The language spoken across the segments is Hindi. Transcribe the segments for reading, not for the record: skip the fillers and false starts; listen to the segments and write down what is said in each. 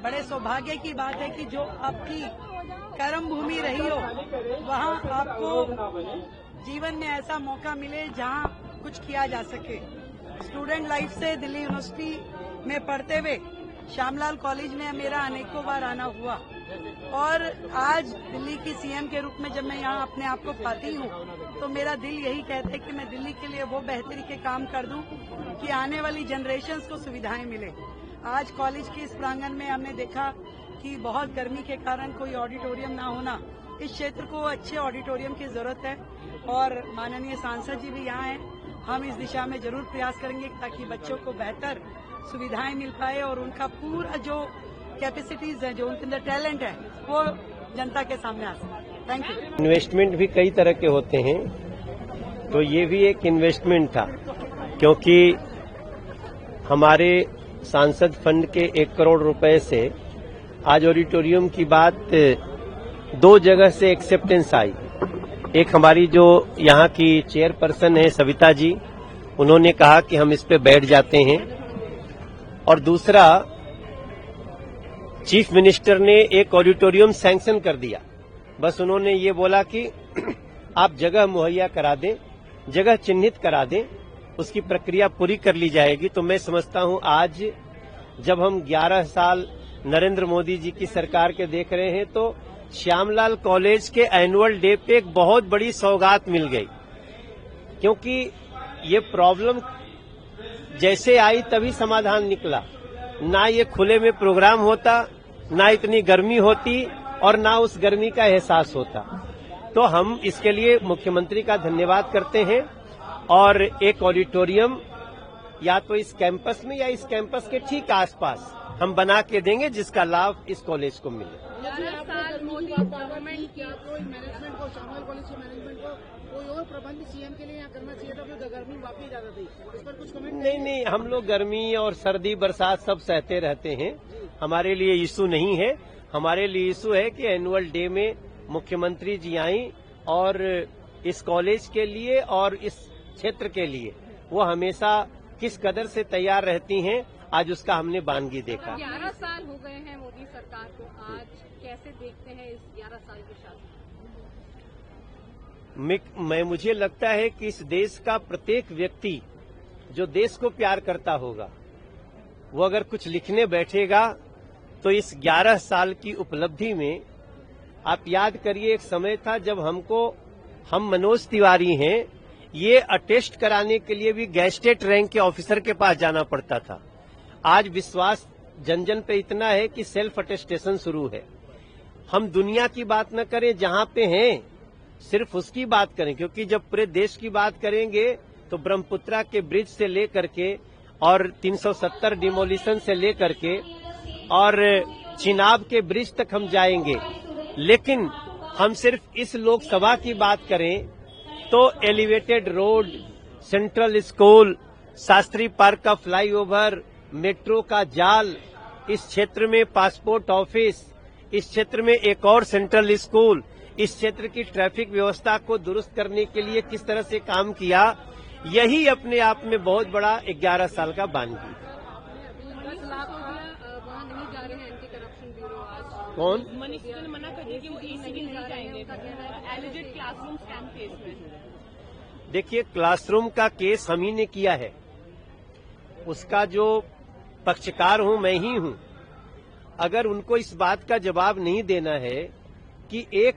बड़े सौभाग्य की बात है कि जो आपकी कर्म भूमि रही हो वहाँ आपको जीवन में ऐसा मौका मिले जहाँ कुछ किया जा सके। स्टूडेंट लाइफ से दिल्ली यूनिवर्सिटी में पढ़ते हुए श्यामलाल कॉलेज में मेरा अनेकों बार आना हुआ और आज दिल्ली की सीएम के रूप में जब मैं यहाँ अपने आप को पाती हूँ तो मेरा दिल यही कहता है कि मैं दिल्ली के लिए वो बेहतरी के काम कर दूं कि आने वाली जनरेशन्स को सुविधाएं मिले। आज कॉलेज के इस प्रांगण में हमने देखा कि बहुत गर्मी के कारण कोई ऑडिटोरियम ना होना, इस क्षेत्र को अच्छे ऑडिटोरियम की जरूरत है और माननीय सांसद जी भी यहाँ हैं। हम इस दिशा में जरूर प्रयास करेंगे ताकि बच्चों को बेहतर सुविधाएं मिल पाए और उनका पूरा जो कैपेसिटीज है, जो उनके अंदर टैलेंट है, वो जनता के सामने आ सके। Thank you. इन्वेस्टमेंट भी कई तरह के होते हैं, तो ये भी एक इन्वेस्टमेंट था क्योंकि हमारे सांसद फंड के 1 करोड़ रुपए से आज ऑडिटोरियम की बात 2 जगह से एक्सेप्टेंस आई। एक हमारी जो यहाँ की चेयरपर्सन है सविता जी, उन्होंने कहा कि हम इस पे बैठ जाते हैं, और दूसरा चीफ मिनिस्टर ने एक ऑडिटोरियम सैंक्शन कर दिया। बस उन्होंने ये बोला कि आप जगह मुहैया करा दें, जगह चिन्हित करा दें, उसकी प्रक्रिया पूरी कर ली जाएगी। तो मैं समझता हूं आज जब हम 11 साल नरेंद्र मोदी जी की सरकार के देख रहे हैं तो श्यामलाल कॉलेज के एनुअल डे पे एक बहुत बड़ी सौगात मिल गई, क्योंकि ये प्रॉब्लम जैसे आई तभी समाधान निकला। ना ये खुले में प्रोग्राम होता, ना इतनी गर्मी होती और ना उस गर्मी का एहसास होता। तो हम इसके लिए मुख्यमंत्री का धन्यवाद करते हैं और एक ऑडिटोरियम या तो इस कैंपस में या इस कैंपस के ठीक आसपास हम बना के देंगे जिसका लाभ इस कॉलेज को मिले। मैनेजमेंट को, श्यामलाल कॉलेज के मैनेजमेंट को कोई और प्रबंध सीएम के लिए यहाँ करना चाहिए था, फिर गर्मी वाकई ज्यादा थी, इस पर कुछ कमेंट? नहीं, हम लोग गर्मी और सर्दी बरसात सब सहते रहते हैं, हमारे लिए इशू नहीं है। हमारे लिए इशू है कि एनुअल डे में मुख्यमंत्री जी आई और इस कॉलेज के लिए और इस क्षेत्र के लिए वो हमेशा किस कदर से तैयार रहती हैं, आज उसका हमने बानगी देखा। 11 साल हो गए हैं मोदी सरकार को, आज कैसे देखते हैं इस 11 साल के शासन? मुझे लगता है कि इस देश का प्रत्येक व्यक्ति जो देश को प्यार करता होगा वो अगर कुछ लिखने बैठेगा तो इस 11 साल की उपलब्धि में आप याद करिए, एक समय था जब हम मनोज तिवारी हैं, ये अटेस्ट कराने के लिए भी गैजेटेड रैंक के ऑफिसर के पास जाना पड़ता था। आज विश्वास जन जन पे इतना है कि सेल्फ अटेस्टेशन शुरू है। हम दुनिया की बात न करें जहां पे हैं, सिर्फ उसकी बात करें, क्योंकि जब पूरे देश की बात करेंगे तो ब्रह्मपुत्रा के ब्रिज से लेकर के और 370 डिमोलिशन से लेकर के और चिनाब के ब्रिज तक हम जाएंगे। लेकिन हम सिर्फ इस लोकसभा की बात करें तो elevated road, central school, Shastri park का फ्लाईओवर, मेट्रो का जाल, इस क्षेत्र में पासपोर्ट ऑफिस, इस क्षेत्र में एक और सेंट्रल स्कूल, इस क्षेत्र की ट्रैफिक व्यवस्था को दुरुस्त करने के लिए किस तरह से काम किया, यही अपने आप में बहुत बड़ा 11 साल का बानगी। कौन? मना कर दिया कि वो ECB नहीं जाएंगे, एलिजिट क्लासरूम स्कैम केस में। देखिए, क्लासरूम का केस हम ही ने किया है, उसका जो पक्षकार हूं मैं ही हूं। अगर उनको इस बात का जवाब नहीं देना है कि एक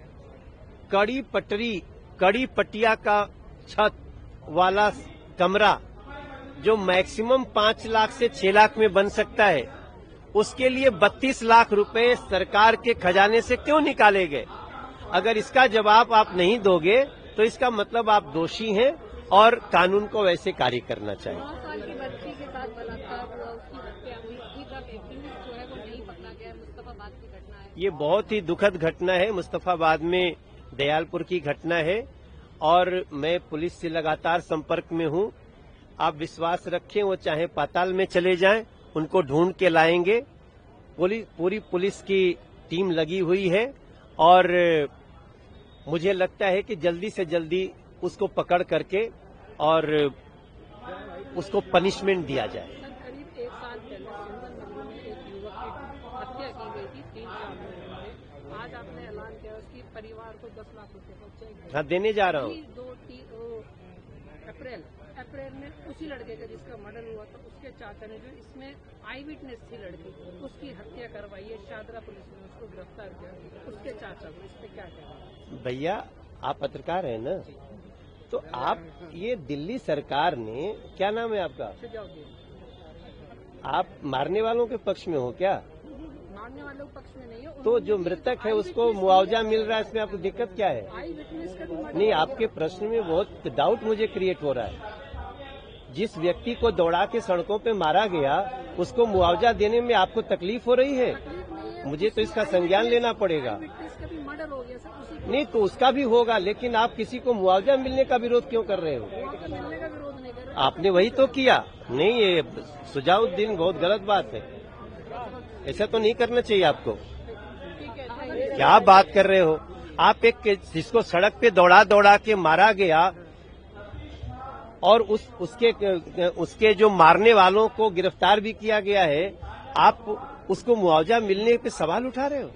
कड़ी पटिया का छत वाला कमरा जो मैक्सिमम 5 लाख से 6 लाख में बन सकता है, उसके लिए 32 लाख रुपए सरकार के खजाने से क्यों निकाले गए? अगर इसका जवाब आप नहीं दोगे तो इसका मतलब आप दोषी हैं और कानून को वैसे कार्य करना चाहिए। 9 साल की बच्ची के साथ बलात्कार हुआ, उसकी हत्या हुई, अभी तक एक्टिविस्ट जो है वो नहीं पकड़ा गया। मुस्तफाबाद की घटना है, ये बहुत ही दुखद घटना है। मुस्तफाबाद में दयालपुर की घटना है और मैं पुलिस से लगातार संपर्क में हूं। आप विश्वास रखें, वो चाहे पाताल में चले जाएं, उनको ढूंढ के लाएंगे। पूरी पुलिस की टीम लगी हुई है और मुझे लगता है कि जल्दी से जल्दी उसको पकड़ करके और उसको पनिशमेंट दिया जाए। करीब 1 साल पहले सिंगल मरने में एक युवक की हत्या हत्या की गई थी 3 साल पहले। आज आपने ऐलान किया उसकी परिवार को 10 लाख रुपए का चेक हाँ, देने जा रहा हूँ। अप्रैल में उसी लड़के का जिसका मर्डर हुआ था उसके चाचा ने, जो इसमें आई विटनेस थी लड़की, उसकी हत्या करवाई है। शादरा पुलिस ने उसको गिरफ्तार किया, उसके चाचा को। इस पे क्या कहना? भैया आप पत्रकार हैं ना, तो आप ये दिल्ली सरकार ने, क्या नाम है आपका? सुझाव दिए। आप मारने वालों के पक्ष में हो क्या? मारने वालों के पक्ष में नहीं है। तो जो मृतक है उसको मुआवजा मिल रहा है, इसमें आपको दिक्कत क्या है? आई विटनेस का भी मर्डर नहीं, आपके प्रश्न में बहुत डाउट मुझे क्रिएट हो रहा है। जिस व्यक्ति को दौड़ा के सड़कों पे मारा गया उसको मुआवजा देने में आपको तकलीफ हो रही है? मुझे तो इसका संज्ञान लेना पड़ेगा। विटनेस का भी मर्डर हो गया सर, उसी नहीं तो उसका भी होगा, लेकिन आप किसी को मुआवजा मिलने का विरोध क्यों कर रहे हो? मौका मिलने का विरोध नहीं कर रहे। आपने वही तो किया। नहीं, ये सुजाउद्दीन बहुत गलत बात है, ऐसा तो नहीं करना चाहिए आपको। ठीक है, क्या बात कर रहे हो आप? एक जिसको सड़क पे दौड़ा के मारा गया और उसके जो मारने वालों को गिरफ्तार भी किया गया है, आप उसको मुआवजा मिलने पे सवाल उठा रहे हो?